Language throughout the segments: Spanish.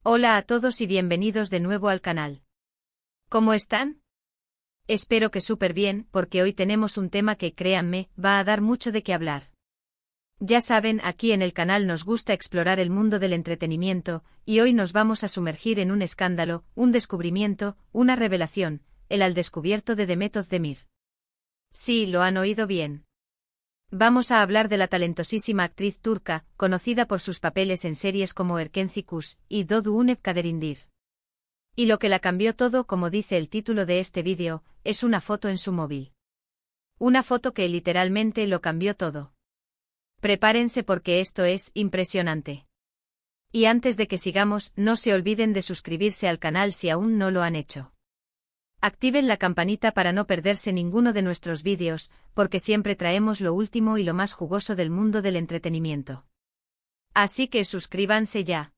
Hola a todos y bienvenidos de nuevo al canal. ¿Cómo están? Espero que súper bien, porque hoy tenemos un tema que, créanme, va a dar mucho de qué hablar. Ya saben, aquí en el canal nos gusta explorar el mundo del entretenimiento, y hoy nos vamos a sumergir en un escándalo, un descubrimiento, una revelación, el al descubierto de Demet Özdemir. Sí, lo han oído bien. Vamos a hablar de la talentosísima actriz turca, conocida por sus papeles en series como Erkenci Kuş y Doğduğun Kaderindir. Y lo que la cambió todo, como dice el título de este vídeo, es una foto en su móvil. Una foto que literalmente lo cambió todo. Prepárense porque esto es impresionante. Y antes de que sigamos, no se olviden de suscribirse al canal si aún no lo han hecho. Activen la campanita para no perderse ninguno de nuestros vídeos, porque siempre traemos lo último y lo más jugoso del mundo del entretenimiento. Así que suscríbanse ya.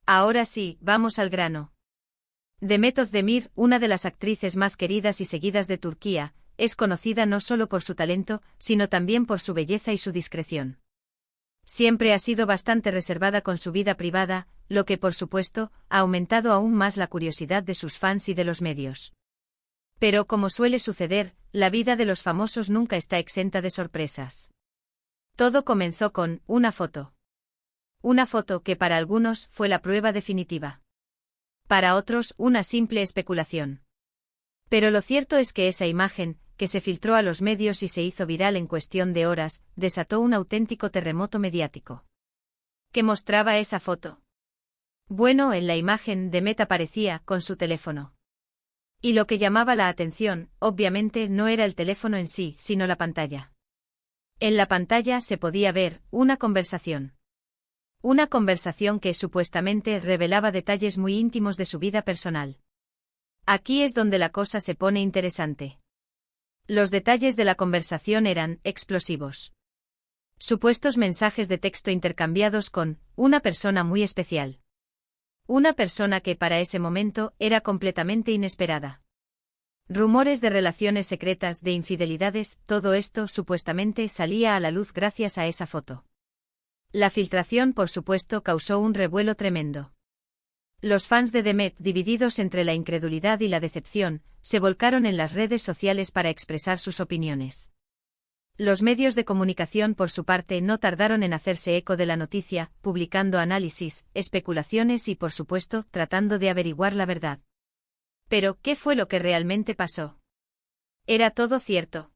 Ahora sí, vamos al grano. Demet Özdemir, una de las actrices más queridas y seguidas de Turquía, es conocida no solo por su talento, sino también por su belleza y su discreción. Siempre ha sido bastante reservada con su vida privada, lo que por supuesto, ha aumentado aún más la curiosidad de sus fans y de los medios. Pero como suele suceder, la vida de los famosos nunca está exenta de sorpresas. Todo comenzó con una foto. Una foto que para algunos fue la prueba definitiva. Para otros, una simple especulación. Pero lo cierto es que esa imagen, que se filtró a los medios y se hizo viral en cuestión de horas, desató un auténtico terremoto mediático. ¿Qué mostraba esa foto? Bueno, en la imagen, Demet aparecía con su teléfono. Y lo que llamaba la atención, obviamente, no era el teléfono en sí, sino la pantalla. En la pantalla se podía ver una conversación. Una conversación que supuestamente revelaba detalles muy íntimos de su vida personal. Aquí es donde la cosa se pone interesante. Los detalles de la conversación eran explosivos. Supuestos mensajes de texto intercambiados con una persona muy especial. Una persona que para ese momento era completamente inesperada. Rumores de relaciones secretas, de infidelidades, todo esto supuestamente salía a la luz gracias a esa foto. La filtración, por supuesto, causó un revuelo tremendo. Los fans de Demet, divididos entre la incredulidad y la decepción, se volcaron en las redes sociales para expresar sus opiniones. Los medios de comunicación, por su parte, no tardaron en hacerse eco de la noticia, publicando análisis, especulaciones y, por supuesto, tratando de averiguar la verdad. Pero, ¿qué fue lo que realmente pasó? ¿Era todo cierto?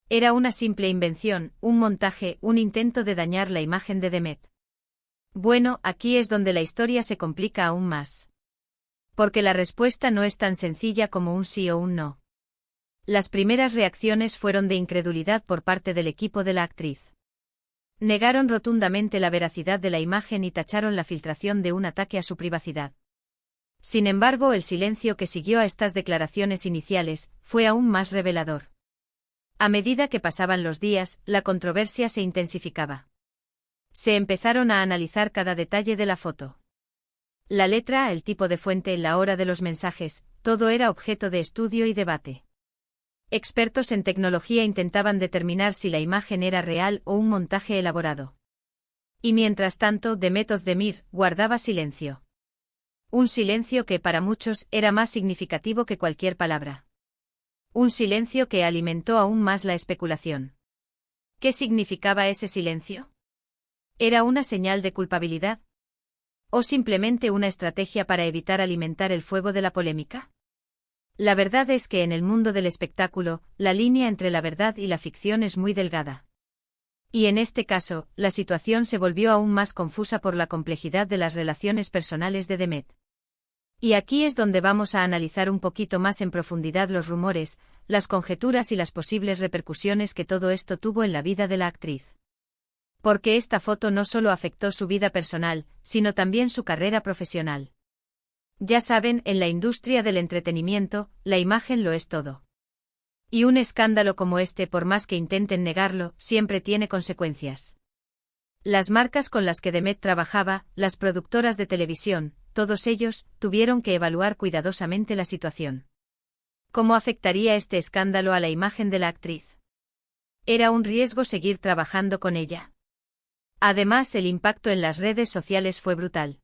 ¿Era una simple invención, un montaje, un intento de dañar la imagen de Demet? Bueno, aquí es donde la historia se complica aún más. Porque la respuesta no es tan sencilla como un sí o un no. Las primeras reacciones fueron de incredulidad por parte del equipo de la actriz. Negaron rotundamente la veracidad de la imagen y tacharon la filtración de un ataque a su privacidad. Sin embargo, el silencio que siguió a estas declaraciones iniciales fue aún más revelador. A medida que pasaban los días, la controversia se intensificaba. Se empezaron a analizar cada detalle de la foto. La letra, el tipo de fuente, la hora de los mensajes, todo era objeto de estudio y debate. Expertos en tecnología intentaban determinar si la imagen era real o un montaje elaborado. Y mientras tanto, Demet Özdemir guardaba silencio. Un silencio que para muchos era más significativo que cualquier palabra. Un silencio que alimentó aún más la especulación. ¿Qué significaba ese silencio? ¿Era una señal de culpabilidad? ¿O simplemente una estrategia para evitar alimentar el fuego de la polémica? La verdad es que en el mundo del espectáculo, la línea entre la verdad y la ficción es muy delgada. Y en este caso, la situación se volvió aún más confusa por la complejidad de las relaciones personales de Demet. Y aquí es donde vamos a analizar un poquito más en profundidad los rumores, las conjeturas y las posibles repercusiones que todo esto tuvo en la vida de la actriz. Porque esta foto no solo afectó su vida personal, sino también su carrera profesional. Ya saben, en la industria del entretenimiento, la imagen lo es todo. Y un escándalo como este, por más que intenten negarlo, siempre tiene consecuencias. Las marcas con las que Demet trabajaba, las productoras de televisión, todos ellos, tuvieron que evaluar cuidadosamente la situación. ¿Cómo afectaría este escándalo a la imagen de la actriz? ¿Era un riesgo seguir trabajando con ella? Además, el impacto en las redes sociales fue brutal.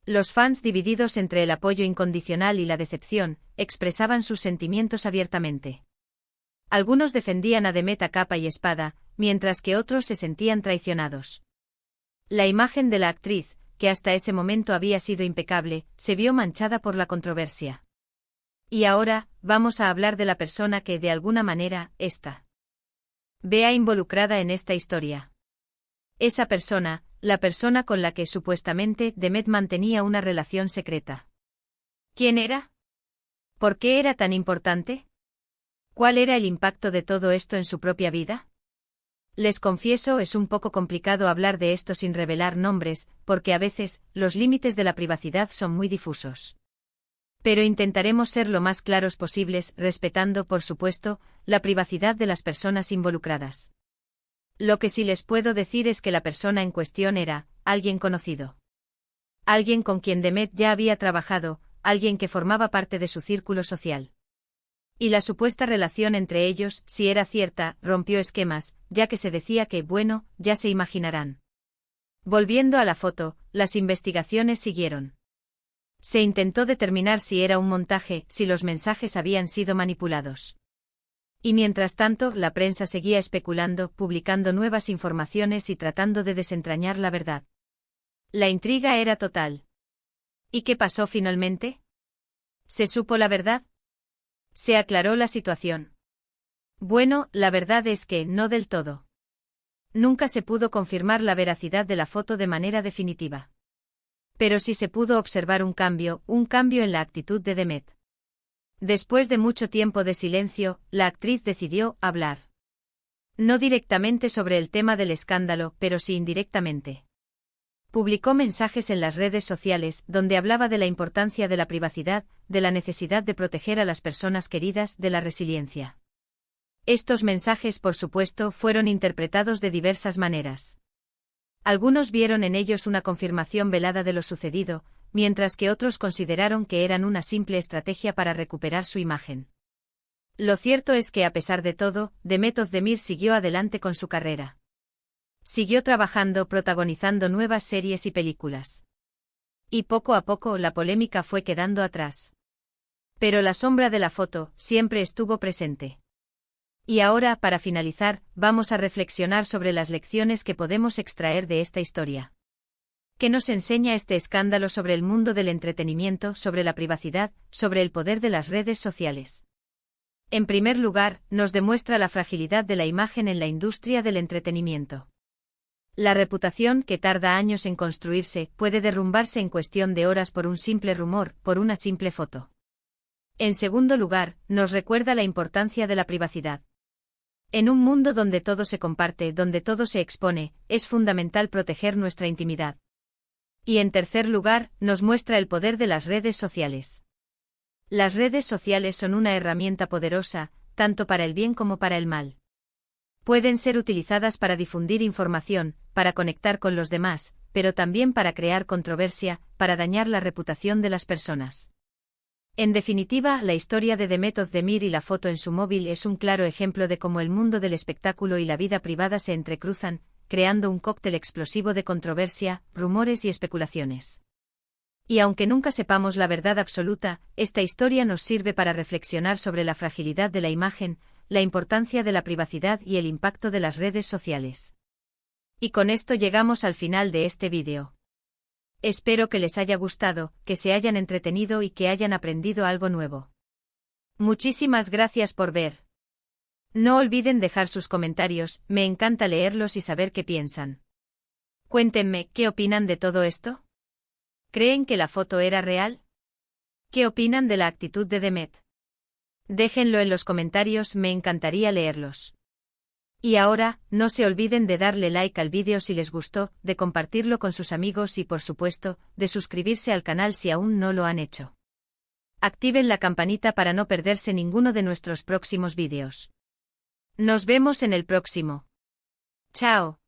Los fans, divididos entre el apoyo incondicional y la decepción, expresaban sus sentimientos abiertamente. Algunos defendían a Demet a capa y espada, mientras que otros se sentían traicionados. La imagen de la actriz, que hasta ese momento había sido impecable, se vio manchada por la controversia. Y ahora, vamos a hablar de la persona que, de alguna manera, vea involucrada en esta historia. Esa persona, la persona con la que supuestamente Demet mantenía una relación secreta. ¿Quién era? ¿Por qué era tan importante? ¿Cuál era el impacto de todo esto en su propia vida? Les confieso, es un poco complicado hablar de esto sin revelar nombres, porque a veces, los límites de la privacidad son muy difusos. Pero intentaremos ser lo más claros posibles, respetando, por supuesto, la privacidad de las personas involucradas. Lo que sí les puedo decir es que la persona en cuestión era alguien conocido. Alguien con quien Demet ya había trabajado, alguien que formaba parte de su círculo social. Y la supuesta relación entre ellos, si era cierta, rompió esquemas, ya que se decía que, bueno, ya se imaginarán. Volviendo a la foto, las investigaciones siguieron. Se intentó determinar si era un montaje, si los mensajes habían sido manipulados. Y mientras tanto, la prensa seguía especulando, publicando nuevas informaciones y tratando de desentrañar la verdad. La intriga era total. ¿Y qué pasó finalmente? ¿Se supo la verdad? ¿Se aclaró la situación? Bueno, la verdad es que no del todo. Nunca se pudo confirmar la veracidad de la foto de manera definitiva. Pero sí se pudo observar un cambio en la actitud de Demet. Después de mucho tiempo de silencio, la actriz decidió hablar. No directamente sobre el tema del escándalo, pero sí indirectamente. Publicó mensajes en las redes sociales donde hablaba de la importancia de la privacidad, de la necesidad de proteger a las personas queridas, de la resiliencia. Estos mensajes, por supuesto, fueron interpretados de diversas maneras. Algunos vieron en ellos una confirmación velada de lo sucedido, mientras que otros consideraron que eran una simple estrategia para recuperar su imagen. Lo cierto es que a pesar de todo, Demet Özdemir siguió adelante con su carrera. Siguió trabajando, protagonizando nuevas series y películas. Y poco a poco la polémica fue quedando atrás. Pero la sombra de la foto siempre estuvo presente. Y ahora, para finalizar, vamos a reflexionar sobre las lecciones que podemos extraer de esta historia. ¿Qué nos enseña este escándalo sobre el mundo del entretenimiento, sobre la privacidad, sobre el poder de las redes sociales? En primer lugar, nos demuestra la fragilidad de la imagen en la industria del entretenimiento. La reputación, que tarda años en construirse, puede derrumbarse en cuestión de horas por un simple rumor, por una simple foto. En segundo lugar, nos recuerda la importancia de la privacidad. En un mundo donde todo se comparte, donde todo se expone, es fundamental proteger nuestra intimidad. Y en tercer lugar, nos muestra el poder de las redes sociales. Las redes sociales son una herramienta poderosa, tanto para el bien como para el mal. Pueden ser utilizadas para difundir información, para conectar con los demás, pero también para crear controversia, para dañar la reputación de las personas. En definitiva, la historia de Demet Özdemir y la foto en su móvil es un claro ejemplo de cómo el mundo del espectáculo y la vida privada se entrecruzan, creando un cóctel explosivo de controversia, rumores y especulaciones. Y aunque nunca sepamos la verdad absoluta, esta historia nos sirve para reflexionar sobre la fragilidad de la imagen, la importancia de la privacidad y el impacto de las redes sociales. Y con esto llegamos al final de este vídeo. Espero que les haya gustado, que se hayan entretenido y que hayan aprendido algo nuevo. Muchísimas gracias por ver. No olviden dejar sus comentarios, me encanta leerlos y saber qué piensan. Cuéntenme, ¿qué opinan de todo esto? ¿Creen que la foto era real? ¿Qué opinan de la actitud de Demet? Déjenlo en los comentarios, me encantaría leerlos. Y ahora, no se olviden de darle like al vídeo si les gustó, de compartirlo con sus amigos y por supuesto, de suscribirse al canal si aún no lo han hecho. Activen la campanita para no perderse ninguno de nuestros próximos vídeos. Nos vemos en el próximo. Chao.